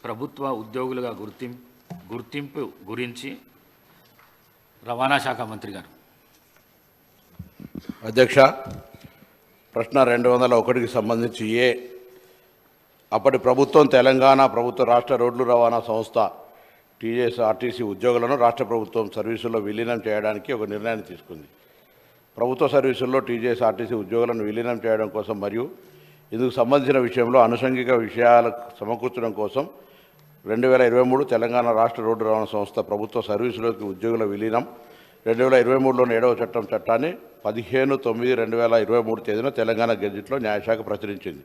ప్రభుత్వ ఉద్యోగులుగా గుర్తింపు గురించి రవాణా శాఖ మంత్రి గారు. అధ్యక్ష, ప్రశ్న 201కి సంబంధించి అప్పటి ప్రభుత్వం తెలంగాణ ప్రభుత్వ రాష్ట్ర రోడ్లు రవాణా సంస్థ టీఎస్ఆర్టీసీ ఉద్యోగులను రాష్ట్ర ప్రభుత్వం సర్వీసుల్లో విలీనం చేయడానికి ఒక నిర్ణయాన్ని తీసుకుంది. ప్రభుత్వ సర్వీసుల్లో టీఎస్ఆర్టీసీ ఉద్యోగులను విలీనం చేయడం కోసం మరియు ఇందుకు సంబంధించిన విషయంలో ఆనుషంగిక విషయాలకు సమకూర్చడం కోసం 2023 తెలంగాణ రాష్ట్ర రోడ్డు రవాణా సంస్థ ప్రభుత్వ సర్వీసులోకి ఉద్యోగుల విలీనం 2023లోని 7వ చట్టాన్ని 15/9/2023 తేదీన తెలంగాణ గెజిట్లో న్యాయశాఖ ప్రచురించింది.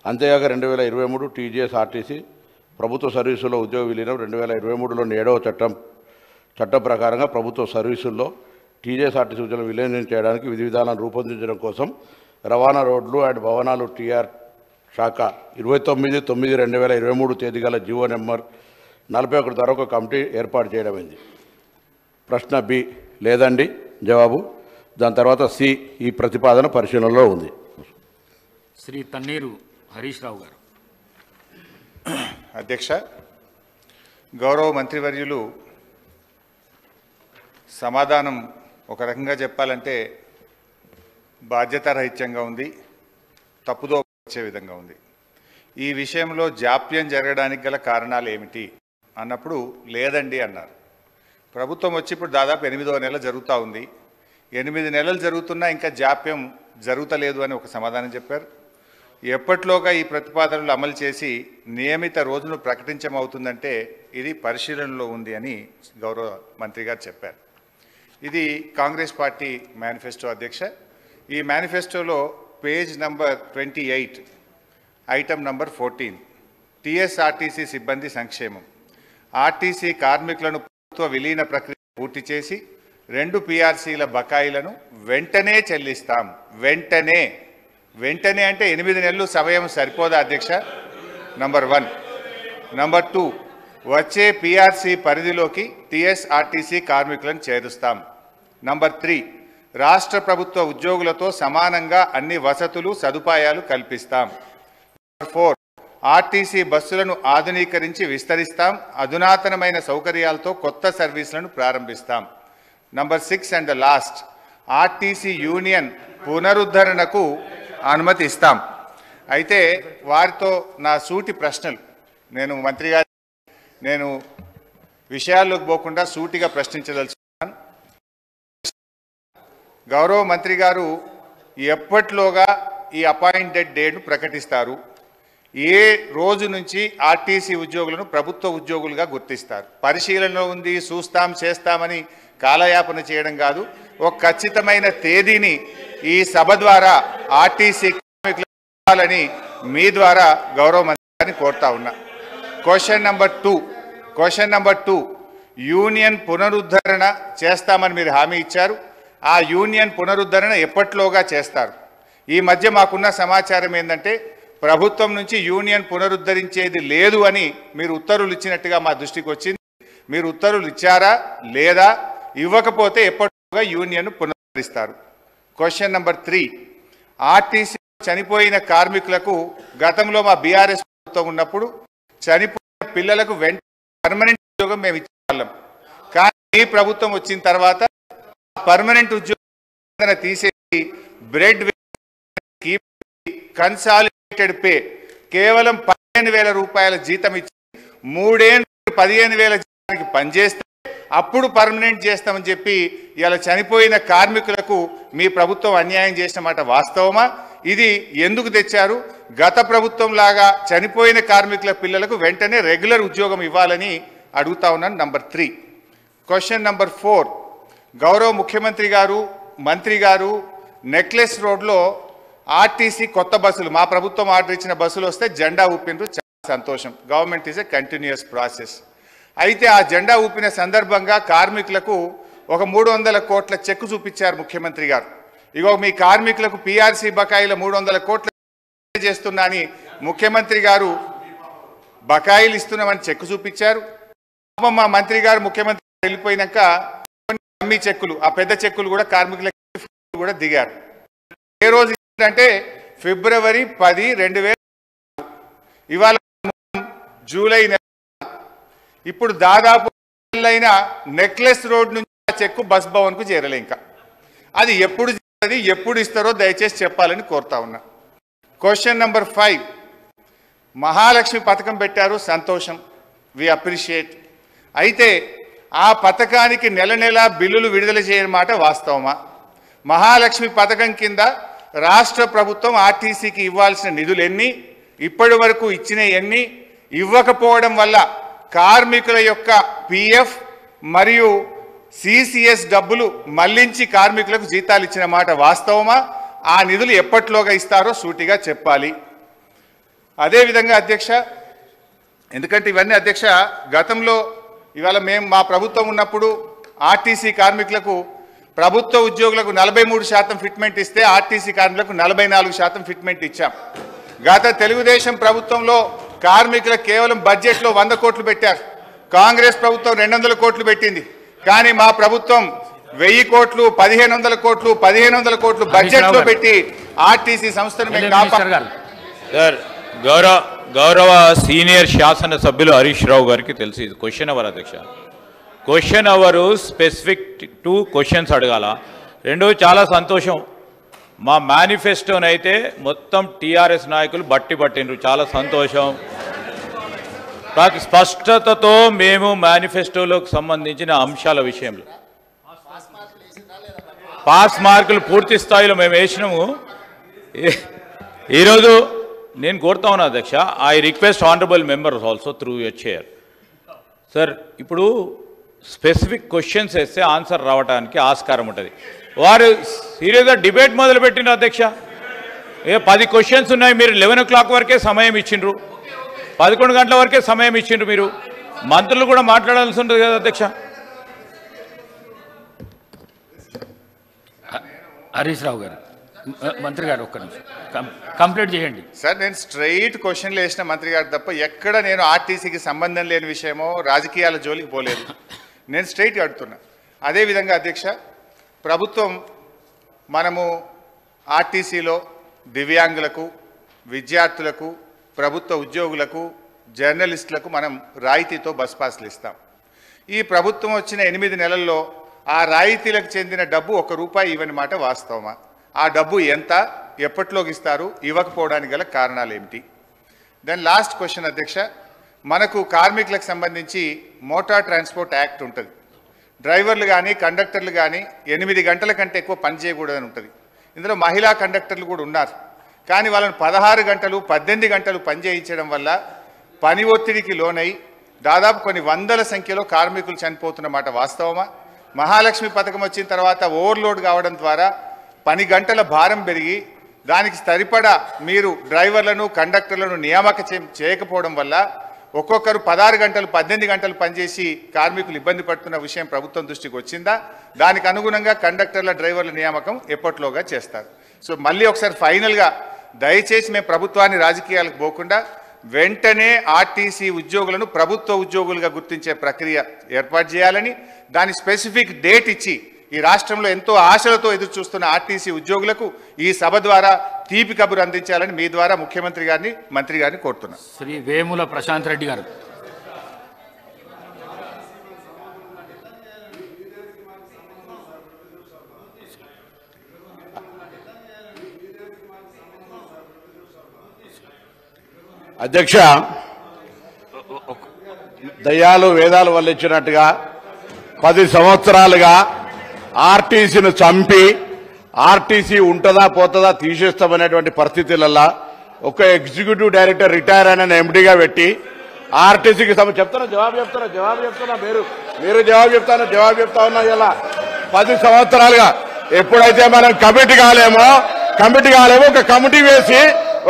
అంతేగాక 2023 టీజీఎస్ఆర్టీసీ ప్రభుత్వ సర్వీసుల్లో ఉద్యోగ విలీనం 2023లోని 7వ చట్టం ప్రకారంగా ప్రభుత్వ సర్వీసుల్లో టీజీఎస్ఆర్టీసీ ఉద్యోగులను విలీనం చేయడానికి విధి విధానాలను రూపొందించడం కోసం రవాణా రోడ్లు అండ్ భవనాలు టీఆర్ శాఖ 29/9/2023 తేదీ గల జీవో నెంబర్ 41 ద్వారా ఒక కమిటీ ఏర్పాటు చేయడమైంది. ప్రశ్న బి లేదండి జవాబు. దాని తర్వాత సి ఈ ప్రతిపాదన పరిశీలనలో ఉంది. శ్రీ తన్నీరు హరీష్ రావు గారు. అధ్యక్ష, గౌరవ మంత్రివర్యులు సమాధానం ఒక రకంగా చెప్పాలంటే బాధ్యతారహిత్యంగా ఉంది, తప్పుదో వచ్చే విధంగా ఉంది. ఈ విషయంలో జాప్యం జరగడానికి గల కారణాలు ఏమిటి అన్నప్పుడు లేదండి అన్నారు. ప్రభుత్వం వచ్చి ఇప్పుడు దాదాపు 8వ నెల జరుగుతూ ఉంది. 8 నెలలు జరుగుతున్నా ఇంకా జాప్యం జరుగుతలేదు అని ఒక సమాధానం చెప్పారు. ఎప్పట్లోగా ఈ ప్రతిపాదనలు అమలు చేసి నియమిత రోజును ప్రకటించమవుతుందంటే ఇది పరిశీలనలో ఉంది అని గౌరవ మంత్రి గారు చెప్పారు. ఇది కాంగ్రెస్ పార్టీ మేనిఫెస్టో అధ్యక్ష. ఈ మేనిఫెస్టోలో page number 28 item number 14 TSRTC సిబ్బంది సంక్షేమం. ఆర్టీసీ కార్మికులను ప్రభుత్వ విలీన ప్రక్రియ పూర్తి చేసి 2 పీఆర్సీల బకాయిలను వెంటనే చెల్లిస్తాం. వెంటనే అంటే 8 నెలలు సమయం సరిపోదా అధ్యక్ష? నంబర్ 1. నంబర్ 2, వచ్చే పీఆర్సీ పరిధిలోకి టీఎస్ఆర్టీసీ కార్మికులను చేరుస్తాం. నంబర్ 3, రాష్ట్ర ప్రభుత్వ ఉద్యోగులతో సమానంగా అన్ని వసతులు సదుపాయాలు కల్పిస్తాం. నంబర్ 4, ఆర్టీసీ బస్సులను ఆధునీకరించి విస్తరిస్తాం. అధునాతనమైన సౌకర్యాలతో కొత్త సర్వీసులను ప్రారంభిస్తాం. Number 6 and the last, RTC union పునరుద్ధరణకు అనుమతి ఇస్తాం. అయితే వారితో నా సూటి ప్రశ్నలు, నేను విషయాల్లోకి పోకుండా సూటిగా ప్రశ్నించదలుచుకున్నాను. గౌరవ మంత్రి గారు ఎప్పట్లోగా ఈ అపాయింటెడ్ డేట్ను ప్రకటిస్తారు? ఏ రోజు నుంచి ఆర్టీసీ ఉద్యోగులను ప్రభుత్వ ఉద్యోగులుగా గుర్తిస్తారు? పరిశీలనలో ఉంది, చూస్తాం చేస్తామని కాలయాపన చేయడం కాదు. ఒక ఖచ్చితమైన తేదీని ఈ సభ ద్వారా ఆర్టీసీ కార్మికులకు ఇవ్వాలని మీ ద్వారా గౌరవ మంత్రి గారిని కోరుతా ఉన్నా. క్వశ్చన్ నెంబర్ 2, యూనియన్ పునరుద్ధరణ చేస్తామని మీరు హామీ ఇచ్చారు. ఆ యూనియన్ పునరుద్ధరణ ఎప్పట్లోగా చేస్తారు? ఈ మధ్య మాకున్న సమాచారం ఏంటంటే ప్రభుత్వం నుంచి యూనియన్ పునరుద్ధరించేది లేదు అని మీరు ఉత్తర్వులు ఇచ్చినట్టుగా మా దృష్టికి వచ్చింది. మీరు ఉత్తర్వులు ఇచ్చారా లేదా? ఇవ్వకపోతే ఎప్పటిలోగా యూనియన్ పునరుద్ధరిస్తారు? క్వశ్చన్ నెంబర్ 3, ఆర్టీసీ చనిపోయిన కార్మికులకు గతంలో మా బీఆర్ఎస్ ప్రభుత్వం ఉన్నప్పుడు చనిపోయిన పిల్లలకు వెంటనే పర్మనెంట్ ఉద్యోగం మేము ఇచ్చేవాళ్ళం. కానీ ఈ ప్రభుత్వం వచ్చిన తర్వాత పర్మనెంట్ ఉద్యోగం తీసేసి బ్రెడ్ కన్సాలిడేటెడ్ పే కేవలం 15,000 రూపాయల జీతం ఇచ్చి 3 ఏళ్ళు 15,000 జీతానికి పనిచేస్తే అప్పుడు పర్మనెంట్ చేస్తామని చెప్పి ఇలా చనిపోయిన కార్మికులకు మీ ప్రభుత్వం అన్యాయం చేసిన మాట వాస్తవమా? ఇది ఎందుకు తెచ్చారు? గత ప్రభుత్వం లాగా చనిపోయిన కార్మికుల పిల్లలకు వెంటనే రెగ్యులర్ ఉద్యోగం ఇవ్వాలని అడుగుతా ఉన్నాను. నంబర్ 3. క్వశ్చన్ నంబర్ 4, గౌరవ ముఖ్యమంత్రి గారు మంత్రి గారు నెక్లెస్ రోడ్లో ఆర్టీసీ కొత్త బస్సులు, మా ప్రభుత్వం ఆర్డర్ ఇచ్చిన బస్సులు వస్తే జెండా ఊపినరు. చాలా సంతోషం. Government is a continuous process. అయితే ఆ జెండా ఊపిన సందర్భంగా కార్మికులకు ఒక 300 కోట్ల చెక్కు చూపించారు ముఖ్యమంత్రి గారు. ఇగో మీ కార్మికులకు పీఆర్సీ బకాయిల 300 కోట్ల చేస్తున్నా అని ముఖ్యమంత్రి గారు బకాయిలు ఇస్తున్నామని చెక్కు చూపించారు. మా మంత్రి గారు ముఖ్యమంత్రి వెళ్ళిపోయినాక కొన్ని చెక్కులు, ఆ పెద్ద చెక్కులు కూడా కార్మికులకు కూడా దిగారు. ఏ రోజు అంటే ఫిబ్రవరి 10, 2000. ఇవాళ జూలై ఇప్పుడు దాదాపు అయిన నెక్లెస్ రోడ్ నుంచి ఆ చెక్కు బస్ భవన్కు చేరలే. ఇంకా అది ఎప్పుడు చేయాలి, ఎప్పుడు ఇస్తారో దయచేసి చెప్పాలని కోరుతా ఉన్నా. క్వశ్చన్ నెంబర్ 5, మహాలక్ష్మి పథకం పెట్టారు, సంతోషం, వి అప్రిషియేట్. అయితే ఆ పథకానికి నెల నెల బిల్లులు విడుదల చేయని మాట వాస్తవమా? మహాలక్ష్మి పథకం కింద రాష్ట్ర ప్రభుత్వం ఆర్టీసీకి ఇవ్వాల్సిన నిధులు ఎన్ని, ఇప్పటి వరకు ఇచ్చిన ఎన్ని, ఇవ్వకపోవడం వల్ల కార్మికుల యొక్క పిఎఫ్ మరియు సిసిఎస్ డబ్బులు మళ్లించి కార్మికులకు జీతాలు ఇచ్చిన మాట వాస్తవమా? ఆ నిధులు ఎప్పట్లోగా ఇస్తారో సూటిగా చెప్పాలి. అదేవిధంగా అధ్యక్ష, ఎందుకంటే ఇవన్నీ అధ్యక్ష గతంలో ఇవాళ మా ప్రభుత్వం ఉన్నప్పుడు ఆర్టీసీ కార్మికులకు ప్రభుత్వ ఉద్యోగులకు 43% ఫిట్మెంట్ ఇస్తే ఆర్టీసీ కార్మికులకు 44% ఫిట్మెంట్ ఇచ్చాం. గత తెలుగుదేశం ప్రభుత్వంలో కార్మికులకు కేవలం బడ్జెట్లో 100 కోట్లు పెట్టారు. కాంగ్రెస్ ప్రభుత్వం 200 కోట్లు పెట్టింది. కానీ మా ప్రభుత్వం 1000 కోట్లు, 1500 కోట్లు, 1500 కోట్లు బడ్జెట్లో పెట్టి ఆర్టీసీ సంస్థను మేము కాపాడాం. సార్, గౌరవ సీనియర్ శాసన సభ్యులు హరీష్ రావు గారికి తెలిసి ఇది క్వశ్చన్ అవర్ అధ్యక్ష. క్వశ్చన్ అవరు స్పెసిఫిక్ 2 క్వశ్చన్స్ అడగాల. రెండు చాలా సంతోషం, మా మేనిఫెస్టోనైతే మొత్తం టీఆర్ఎస్ నాయకులు పట్టిండ్రు, చాలా సంతోషం. స్పష్టతతో మేము మేనిఫెస్టోలోకి సంబంధించిన అంశాల విషయంలో పాస్ మార్కులు పూర్తి స్థాయిలో మేము వేసినాము. ఈరోజు నేను కోరుతా ఉన్నా అధ్యక్ష, I request honourable members also through your chair. Sir, ఇప్పుడు స్పెసిఫిక్ క్వశ్చన్స్ వేస్తే ఆన్సర్ రావడానికి ఆస్కారం ఉంటుంది. వారు సీరియస్గా డిబేట్ మొదలుపెట్టిన అధ్యక్ష. 10 క్వశ్చన్స్ ఉన్నాయి, మీరు 11 o'clock వరకే సమయం ఇచ్చిండ్రు, 11 గంటల వరకే సమయం ఇచ్చిండ్రు. మీరు మంత్రులు కూడా మాట్లాడాల్సి ఉంటుంది కదా అధ్యక్ష. హరీష్ రావు గారు, మంత్రి గారు ఒక్క నిమిషం కంప్లీట్ చేయండి. సార్, నేను స్ట్రైట్ క్వశ్చన్లు వేసిన మంత్రి గారు తప్ప ఎక్కడ నేను ఆర్టీసీకి సంబంధం లేని విషయమో రాజకీయాల జోలికి పోలేదు. నేను స్ట్రైట్ అడుగుతున్నా. అదేవిధంగా అధ్యక్ష, ప్రభుత్వం మనము ఆర్టీసీలో దివ్యాంగులకు, విద్యార్థులకు, ప్రభుత్వ ఉద్యోగులకు, జర్నలిస్టులకు మనం రాయితీతో బస్ పాస్లు ఇస్తాం. ఈ ప్రభుత్వం వచ్చిన 8 నెలల్లో ఆ రాయితీలకు చెందిన డబ్బు ₹1 ఇవ్వని మాట వాస్తవమా? ఆ డబ్బు ఎంత, ఎప్పట్లోకి ఇస్తారు, ఇవ్వకపోవడానికి గల కారణాలు ఏమిటి? దెన్ లాస్ట్ క్వశ్చన్ అధ్యక్ష, మనకు కార్మికులకు సంబంధించి మోటార్ ట్రాన్స్పోర్ట్ యాక్ట్ ఉంటుంది. డ్రైవర్లు కానీ కండక్టర్లు కానీ 8 గంటల కంటే ఎక్కువ పని చేయకూడదని ఉంటుంది. ఇందులో మహిళా కండక్టర్లు కూడా ఉన్నారు. కానీ వాళ్ళని 16 గంటలు 18 గంటలు పని చేయించడం వల్ల పని ఒత్తిడికి లోనై దాదాపు కొన్ని వందల సంఖ్యలో కార్మికులు చనిపోతున్న మాట వాస్తవమా? మహాలక్ష్మి పథకం వచ్చిన తర్వాత ఓవర్లోడ్ కావడం ద్వారా పని గంటల భారం పెరిగి దానికి సరిపడా మీరు డ్రైవర్లను కండక్టర్లను నియామకం చేయకపోవడం వల్ల ఒక్కొక్కరు 16 గంటలు 18 గంటలు పనిచేసి కార్మికులు ఇబ్బంది పడుతున్న విషయం ప్రభుత్వం దృష్టికి వచ్చిందా? దానికి అనుగుణంగా కండక్టర్ల డ్రైవర్ల నియామకం ఎప్పట్లోగా చేస్తారు. సో మళ్ళీ ఒకసారి ఫైనల్గా దయచేసి మేము ప్రభుత్వాన్ని రాజకీయాలకు పోకుండా వెంటనే ఆర్టీసీ ఉద్యోగులను ప్రభుత్వ ఉద్యోగులుగా గుర్తించే ప్రక్రియ ఏర్పాటు చేయాలని, దాని స్పెసిఫిక్ డేట్ ఇచ్చి ఈ రాష్ట్రంలో ఎంతో ఆశలతో ఎదురు చూస్తున్న ఆర్టీసీ ఉద్యోగులకు ఈ సభ ద్వారా తీపి కబురు అందించాలని మీ ద్వారా ముఖ్యమంత్రి గారిని, మంత్రి గారిని కోరుతున్నా. శ్రీ వేముల ప్రశాంత్ రెడ్డి గారు. అధ్యక్ష, దయ్యాలు వేదాలు వల్లించినట్టుగా 10 సంవత్సరాలుగా ఆర్టీసీని చంపి ఆర్టీసీ ఉంటుందా పోతుందా తీసేస్తామనేటువంటి పరిస్థితులలో ఒక ఎగ్జిక్యూటివ్ డైరెక్టర్ రిటైర్ అయిన ఎండీగా పెట్టి ఆర్టీసీకి జవాబు చెప్తున్నా మీరు జవాబు చెప్తా ఉన్నా. ఇలా 10 సంవత్సరాలుగా ఎప్పుడైతే మనం కమిటీ కాలేమో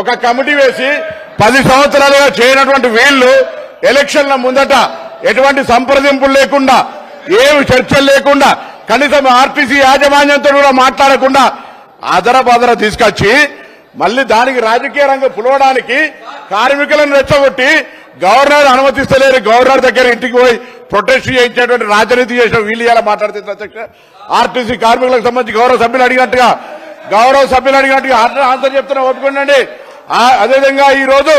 ఒక కమిటీ వేసి 10 సంవత్సరాలుగా చేయనటువంటి వీళ్లు ఎలక్షన్ల ముందట ఎటువంటి సంప్రదింపులు లేకుండా, ఏమి చర్చలు లేకుండా, కనీసం ఆర్టీసీ యాజమాన్యంతో కూడా మాట్లాడకుండా అదర తీసుకొచ్చి మళ్ళీ దానికి రాజకీయ రంగం పులవడానికి కార్మికులను రెచ్చగొట్టి గవర్నర్ అనుమతిస్తలేరు, గవర్నర్ దగ్గర ఇంటికి పోయి ప్రొటెస్ట్ చేయించేటువంటి రాజనీతి చేసిన వీళ్ళు ఇలా మాట్లాడుతుంది అధ్యక్ష. ఆర్టీసీ కార్మికులకు సంబంధించి గౌరవ సభ్యులు అడిగినట్టుగా ఆన్సర్ చెప్తున్నా, ఒప్పుకోండి. అదేవిధంగా ఈ రోజు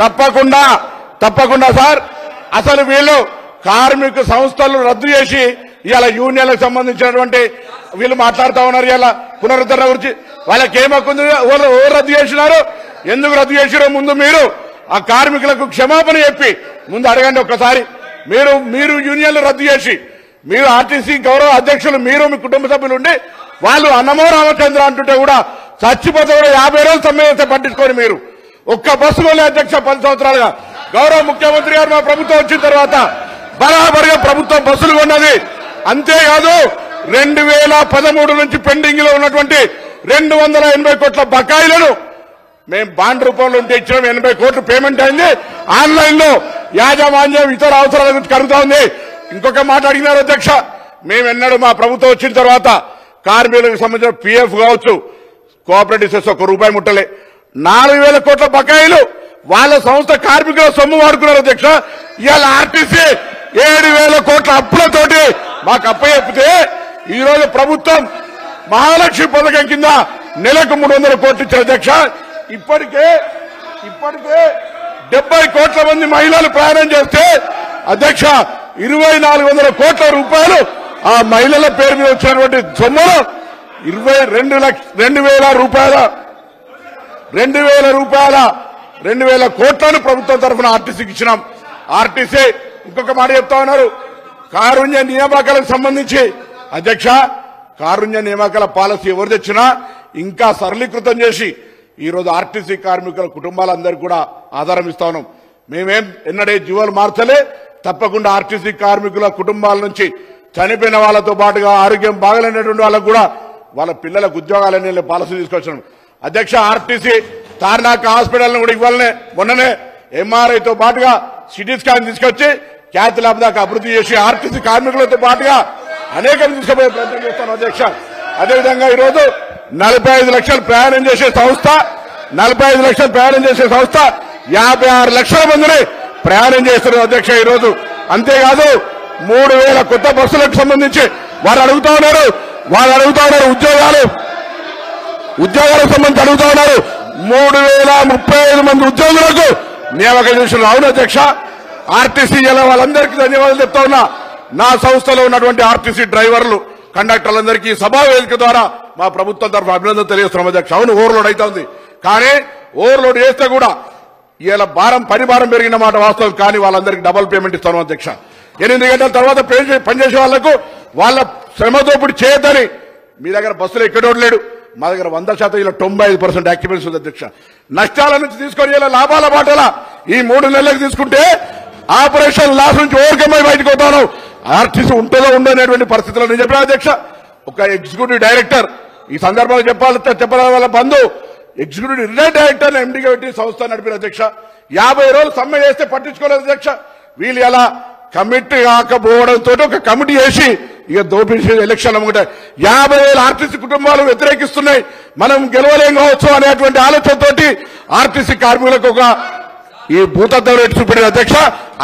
తప్పకుండా సార్, అసలు వీళ్ళు కార్మిక సంస్థలు రద్దు చేసి ఇవాళ యూనియన్లకు సంబంధించినటువంటి వీళ్ళు మాట్లాడుతా ఉన్నారు ఇవాళ పునరుద్ధరణ గురించి. వాళ్ళకి ఏమక్కుంది? ఎవరు రద్దు చేసినారు, ఎందుకు రద్దు చేసిరో ముందు మీరు ఆ కార్మికులకు క్షమాపణ చెప్పి ముందు అడగండి ఒక్కసారి. మీరు యూనియన్లు రద్దు చేసి మీరు ఆర్టీసీ గౌరవ అధ్యక్షులు మీరు మీ కుటుంబ సభ్యులు ఉండి వాళ్ళు అన్నమో రామచంద్ర అంటుంటే కూడా చచ్చిపోతే కూడా 50 రోజులు సమ్మె చేస్తే పట్టించుకొని మీరు ఒక్క బస్సులోనే అధ్యక్ష 10 సంవత్సరాలుగా గౌరవ ముఖ్యమంత్రి గారు మా ప్రభుత్వం వచ్చిన తర్వాత బరాబరిగా ప్రభుత్వం బస్సులు కొన్నది. అంతేకాదు 2013 నుంచి పెండింగ్ లో ఉన్నటువంటి 280 కోట్ల బకాయిలను మేము బాండ్ రూపంలో ఉంటే ఇచ్చిన 80 కోట్లు పేమెంట్ అయింది. ఆన్లైన్ లో యాజమాన్యం ఇతర అవసరాల గురించి కలుగుతా ఉంది. ఇంకొక మాట అడిగినారు అధ్యక్ష, మేమెన్నడూ మా ప్రభుత్వం వచ్చిన తర్వాత కార్మికులకు సంబంధించిన పిఎఫ్ కావచ్చు, కోఆపరేటివ్ సెస్ ₹1 ముట్టలే. 4,000 కోట్ల బకాయిలు వాళ్ళ సంస్థ కార్మికుల సొమ్ము వాడుకున్నారు అధ్యక్ష. ఇవాళ ఆర్టీసీ 7,000 కోట్ల అప్పులతోటి మాకు అప్పచెప్పితే ఈ రోజు ప్రభుత్వం మహాలక్ష్మి పథకం కింద నెలకు 300 కోట్లు ఇచ్చారు అధ్యక్ష. ఇప్పటికే 70 కోట్ల మంది మహిళలు ప్రయాణం చేస్తే అధ్యక్ష 2,400 కోట్ల రూపాయలు ఆ మహిళల పేరు మీద వచ్చినటువంటి సొమ్ములు 2,000 కోట్లను ప్రభుత్వం తరఫున ఆర్టీసీకి ఇచ్చినాం. ఆర్టీసీ ఇంకొక మాట చెప్తా ఉన్నారు, కారుణ్య నియామకాలకు సంబంధించి అధ్యక్ష కారుణ్య నియామకాల పాలసీ ఎవరు తెచ్చినా ఇంకా సరళీకృతం చేసి ఈ రోజు ఆర్టీసీ కార్మికుల కుటుంబాలందరికీ కూడా ఆధారం ఇస్తా ఉన్నాం. మేమేం ఎన్నడే జీవోలు మార్చలే. తప్పకుండా ఆర్టీసీ కార్మికుల కుటుంబాల నుంచి చనిపోయిన వాళ్ళతో పాటుగా ఆరోగ్యం బాగలేనటువంటి వాళ్ళకు కూడా వాళ్ళ పిల్లలకు ఉద్యోగాలనే పాలసీ తీసుకొచ్చాం అధ్యక్ష. ఆర్టీసీ తార్నాక హాస్పిటల్ కూడా ఇవ్వాలనే మొన్ననే ఎంఆర్ఐతో పాటుగా సిటీ స్కాన్ తీసుకొచ్చి క్యాత్ ల్యాబ్ దాకా అభివృద్ధి చేసి ఆర్టీసీ కార్మికులతో పాటుగా అనేకం తీసుకుపోయే ప్రయత్నం చేస్తాను అధ్యక్ష. అదేవిధంగా ఈరోజు 45 లక్షలు ప్రయాణం చేసే సంస్థ 56 లక్షల మందిని ప్రయాణం చేస్తున్నారు అధ్యక్ష ఈరోజు. అంతేకాదు 3,000 కొత్త బస్సులకు సంబంధించి వారు అడుగుతా ఉన్నారు ఉద్యోగాలకు సంబంధించి అడుగుతా ఉన్నారు. 3,035 మంది ఉద్యోగులకు నియామకం చేస్తున్నారు. అవును అధ్యక్ష, ఆర్టీసీ ఇలా వాళ్ళందరికీ ధన్యవాదాలు చెప్తా ఉన్నా. నా సంస్థలో ఉన్నటువంటి ఆర్టీసీ డ్రైవర్లు కండక్టర్లందరికీ సభా వేదిక ద్వారా మా ప్రభుత్వం తరఫున అభినందన తెలియజేస్తున్నాం అధ్యక్ష. అవును ఓవర్లోడ్ అవుతుంది, కానీ ఓవర్లోడ్ చేస్తే కూడా ఇలా పని భారం పెరిగిన మాట వాస్తవం, కానీ వాళ్ళందరికీ డబుల్ పేమెంట్ ఇస్తాను అధ్యక్ష. 8 గంటల తర్వాత పనిచేసే వాళ్లకు వాళ్ళ శ్రమదోపిడి చేయొద్దని మీ దగ్గర బస్సులు ఎక్కడోడు లేడు, మా దగ్గర 100% ఇలా 95% ఆక్యుపెన్సీ ఉంది అధ్యక్ష. నష్టాల నుంచి తీసుకొని ఇలా లాభాల బాటల ఈ 3 నెలలకు తీసుకుంటే ఆపరేషన్ లాస్ నుంచి ఓవర్కమ్ అయి బయటకు పోతాను. ఆర్టీసీ ఉంటుందో ఉండనేటువంటి పరిస్థితుల్లో నేను చెప్పిన అధ్యక్ష. ఒక ఎగ్జిక్యూటివ్ డైరెక్టర్ ఈ సందర్భంలో చెప్పాలి వాళ్ళ బంధు ఎగ్జిక్యూటివ్ రిటైర్డ్ డైరెక్టర్ ఎండీగా పెట్టి సంస్థ నడిపిన అధ్యక్ష. 50 రోజులు సమ్మె చేస్తే పట్టించుకోలేదు అధ్యక్ష. వీళ్ళు ఎలా కమిటీ కాకపోవడంతో ఒక కమిటీ చేసి ఇక దోపిడీ ఎలక్షన్ అమ్ముకుంటే 50,000 ఆర్టీసీ కుటుంబాలు వ్యతిరేకిస్తున్నాయి, మనం గెలవలేం కావచ్చు అనేటువంటి ఆలోచనతోటి ఆర్టీసీ కార్మికులకు ఒక ఈ భూతద్దం రేటు చూపెట్టిన అధ్యక్ష.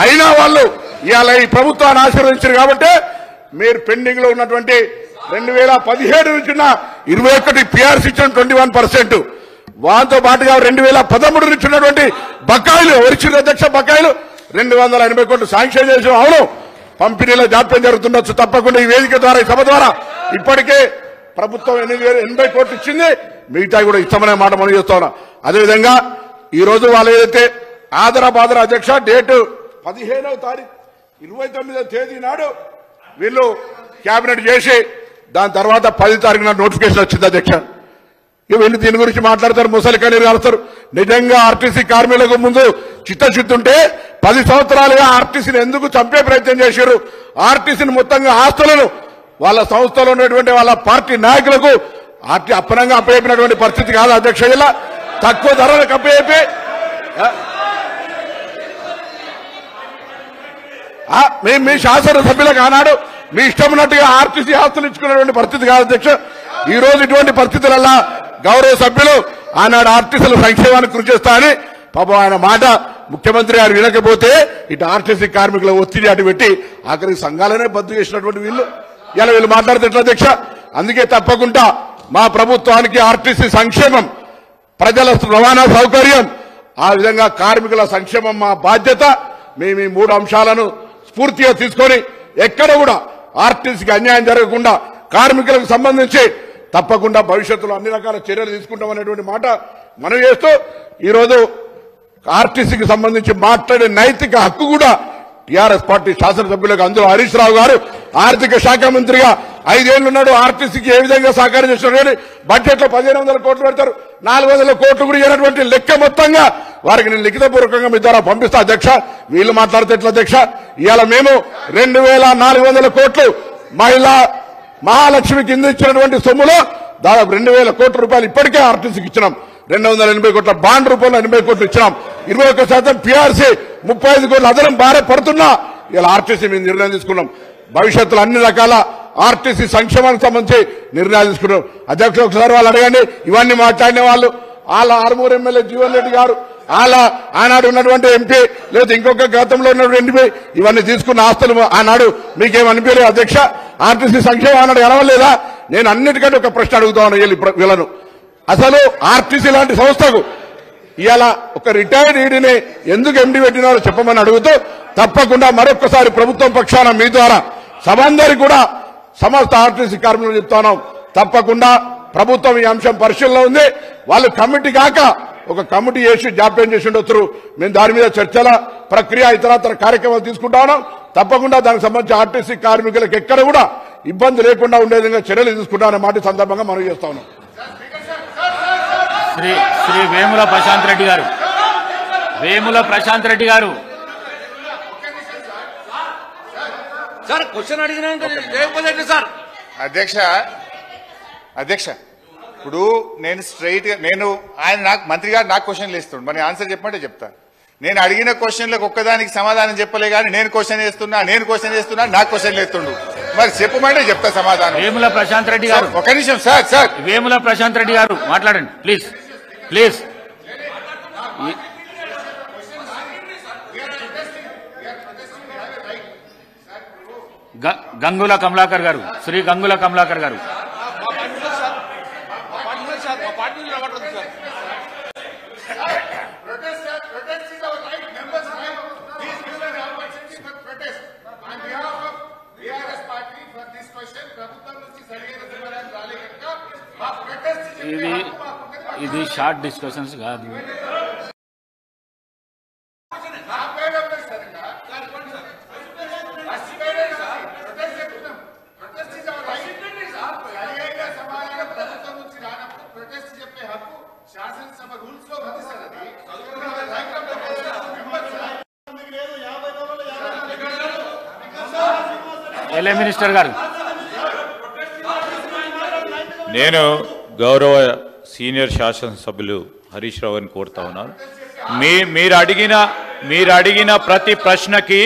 అయినా వాళ్ళు ఇవాళ ఈ ప్రభుత్వాన్ని ఆశీర్వదించారు కాబట్టి మీరు పెండింగ్ లో ఉన్నటువంటి 2017 నుంచి 21 పిఆర్సీ ఇచ్చిన 21%, వాటితో పాటుగా 2013 నుంచి ఉన్నటువంటి బకాయిలు ఎవరిచ్చిన అధ్యక్ష బకాయిలు 280 కోట్లు శాంక్షన్ చేసాం. అవును, పంపిణీలో జాప్యం జరుగుతుండొచ్చు, తప్పకుండా ఈ వేదిక ద్వారా ఈ సభ ద్వారా ఇప్పటికే ప్రభుత్వం 80 కోట్లు ఇచ్చింది, మిగతా కూడా ఇస్తామనే మాట మనం చేస్తా ఉన్నాం. అదేవిధంగా ఈ రోజు వాళ్ళు ఏదైతే ఆదరాబాదర అధ్యక్ష డేటు 15వ తారీఖు 29వ తేదీ నాడు వీళ్ళు క్యాబినెట్ చేసి దాని తర్వాత 10 తారీఖు నాడు నోటిఫికేషన్ వచ్చింది అధ్యక్ష. వీళ్ళు దీని గురించి మాట్లాడతారు, ముసలి కన్నీరు కాలుస్తారు. నిజంగా ఆర్టీసీ కార్మికులకు ముందు చిత్తశుద్ధి ఉంటే 10 సంవత్సరాలుగా ఆర్టీసీని ఎందుకు చంపే ప్రయత్నం చేశారు? ఆర్టీసీని మొత్తంగా ఆస్తులను వాళ్ళ సంస్థలో ఉన్నటువంటి వాళ్ళ పార్టీ నాయకులకు అప్పనంగా అప్పచెప్పినటువంటి పరిస్థితి కాదు అధ్యక్ష. ఇలా తక్కువ ధరలకు అప్పచెప్పి మీ శాసనసభ్యులకు ఆనాడు మీ ఇష్టం ఉన్నట్టుగా ఆర్టీసీ ఆస్తులు ఇచ్చుకున్నటువంటి పరిస్థితి కాదు అధ్యక్ష. ఈ రోజు ఇటువంటి పరిస్థితులలో గౌరవ సభ్యులు ఆనాడు ఆర్టీసీల సంక్షేమానికి కృషి చేస్తా అని పాపం ఆయన మాట ముఖ్యమంత్రి గారు వినకపోతే ఇటు ఆర్టీసీ కార్మికుల ఒత్తిడి అటు పెట్టి ఆఖరికి సంఘాలనే బద్దు చేసినటువంటి వీళ్ళు ఇలా వీళ్ళు మాట్లాడితే ఎట్లా అధ్యక్ష? అందుకే తప్పకుండా మా ప్రభుత్వానికి ఆర్టీసీ సంక్షేమం, ప్రజల రవాణా సౌకర్యం, ఆ విధంగా కార్మికుల సంక్షేమం మా బాధ్యత. మేము ఈ 3 అంశాలను స్ఫూర్తిగా తీసుకొని ఎక్కడ కూడా ఆర్టీసీకి అన్యాయం జరగకుండా కార్మికులకు సంబంధించి తప్పకుండా భవిష్యత్తులో అన్ని రకాల చర్యలు తీసుకుంటామనేటువంటి మాట మనం చేస్తూ ఈరోజు ఆర్టీసీకి సంబంధించి మాట్లాడే నైతిక హక్కు కూడా టీఆర్ఎస్ పార్టీ శాసనసభ్యులకు, అందులో హరీష్ రావు గారు ఆర్థిక శాఖ మంత్రిగా 5 ఏళ్లున్నాడు. ఆర్టీసీకి ఏ విధంగా సహకారం చేస్తున్నారు కానీ బడ్జెట్ లో 1500 కోట్లు పెడతారు, 400 కోట్లు కూడా ఇవ్వనటువంటి లెక్క మొత్తంగా వారికి నేను లిఖితపూర్వకంగా మీ ద్వారా పంపిస్తా అధ్యక్ష. వీళ్ళు మాట్లాడితే ఎట్లా అధ్యక్ష? ఇవాళ మేము 2400 కోట్లు మహిళా మహాలక్ష్మి కింద ఇచ్చినటువంటి సొమ్ములో దాదాపు 2000 కోట్ల రూపాయలు ఇప్పటికే ఆర్టీసీకి ఇచ్చినాం. 280 కోట్ల బాండ్ రూపంలో 80 కోట్లు ఇచ్చినాం. 21% పీఆర్సీ 35 కోట్ల అదనం భారం పడుతున్నా ఇలా ఆర్టీసీ మేము నిర్ణయం తీసుకున్నాం. భవిష్యత్తులో అన్ని రకాల ఆర్టీసీ సంక్షేమానికి సంబంధించి నిర్ణయాలు తీసుకున్నాం. అధ్యక్షులు ఒకసారి వాళ్ళు అడగండి. ఇవన్నీ మాట్లాడిన వాళ్ళు వాళ్ళ ఆర్మూర్ ఎమ్మెల్యే జీవన్ రెడ్డి గారు, వాళ్ళ ఆనాడు ఉన్నటువంటి ఎంపీ లేదా ఇంకొక గతంలో ఉన్నటువంటి ఎంపీ ఇవన్నీ తీసుకున్న ఆస్తులు ఆనాడు మీకేమనిపించలేదు అధ్యక్ష? ఆర్టీసీ సంక్షేమం ఆనాడు ఎనవలేదా? నేను అన్నిటికంటే ఒక ప్రశ్న అడుగుతా ఉన్నాను వీళ్ళను. అసలు ఆర్టీసీ లాంటి సంస్థకు ఇవాళ ఒక రిటైర్డ్ ఈడీని ఎందుకు ఎండీ పెట్టినారో చెప్పమని అడుగుతూ తప్పకుండా మరొకసారి ప్రభుత్వం పక్షాన మీ ద్వారా సభందరికి కూడా సమస్త ఆర్టీసీ కార్మికులు చెప్తున్నాం, తప్పకుండా ప్రభుత్వం ఈ అంశం పరిశీలనలో ఉంది. వాళ్ళు కమిటీ కాక ఒక కమిటీ చేసి జాప్యం చేసి ఉండొచ్చు. మేము దాని మీద చర్చల ప్రక్రియ ఇతరత్ర కార్యక్రమాలు తీసుకుంటా ఉన్నాం. తప్పకుండా దానికి సంబంధించి ఆర్టీసీ కార్మికులకు ఎక్కడ కూడా ఇబ్బంది లేకుండా ఉండే విధంగా చర్యలు తీసుకుంటామనే మాట సందర్భంగా మనం చేస్తా ఉన్నాం. శ్రీ వేముల ప్రశాంత్ రెడ్డి గారు, వేముల ప్రశాంత్ రెడ్డి గారు సార్ క్వశ్చన్ అడిగినా సార్. అధ్యక్ష ఇప్పుడు నేను ఆయన నాకు మంత్రి గారు నాకు క్వశ్చన్లు ఇస్తుండు, మరి ఆన్సర్ చెప్పమంటే చెప్తాను. నేను అడిగిన క్వశ్చన్లకు ఒక్కదానికి సమాధానం చెప్పలే కానీ నేను క్వశ్చన్ చేస్తున్నా నాకు క్వశ్చన్లు ఇస్తుండు, మరి చెప్పమంటే చెప్తా సమాధానం. వేముల ప్రశాంత్ రెడ్డి గారు ఒక నిమిషం సార్ వేముల ప్రశాంత్ రెడ్డి గారు మాట్లాడండి ప్లీజ్. గంగుల కమలాకర్ గారు, శ్రీ గంగుల కమలాకర్ గారు. ఇది షార్ట్ డిస్కషన్స్ కాదు. ఎల్ఏ మినిస్టర్ గారు, నేను గౌరవ సీనియర్ శాసనసభ్యులు హరీష్ రావు గారిని కోరుతా ఉన్నాను. మీరు అడిగిన ప్రతి ప్రశ్నకి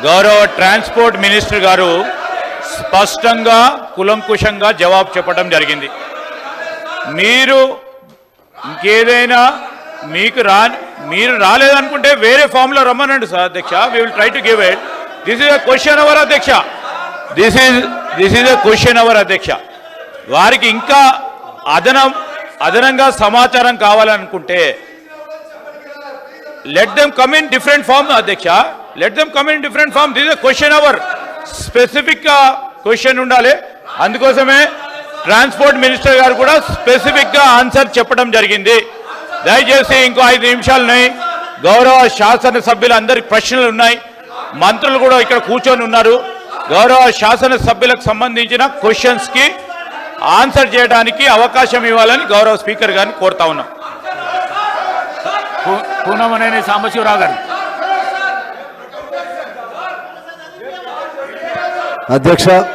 గౌరవ ట్రాన్స్పోర్ట్ మినిస్టర్ గారు స్పష్టంగా కులంకుశంగా జవాబు చెప్పడం జరిగింది. మీరు ఇంకేదైనా మీరు రాలేదనుకుంటే వేరే ఫామ్లో రమ్మనండి సార్ అధ్యక్ష. We will try to give it. This is a question hour అధ్యక్ష. This is a question hour అధ్యక్ష. వారికి ఇంకా అదనంగా సమాచారం కావాలనుకుంటే let them come in different form అధ్యక్ష. Let them come in different form. This is a question hour. Specific గా question ఉండాలి. అందుకోసమే ట్రాన్స్పోర్ట్ మినిస్టర్ గారు కూడా స్పెసిఫిక్ గా ఆన్సర్ చెప్పడం జరిగింది. దయచేసి ఇంకో 5 నిమిషాలున్నాయి. గౌరవ శాసనసభ్యులందరికి ప్రశ్నలు ఉన్నాయి. మంత్రులు కూడా ఇక్కడ కూర్చొని ఉన్నారు. గౌరవ శాసనసభ్యులకు సంబంధించిన క్వశ్చన్స్ కి ఆన్సర్ చేయడానికి అవకాశం ఇవ్వాలని గౌరవ స్పీకర్ గారిని కోరుతా ఉన్నాం. పూనమనేని సాంబశివరావు గారు. అధ్యక్ష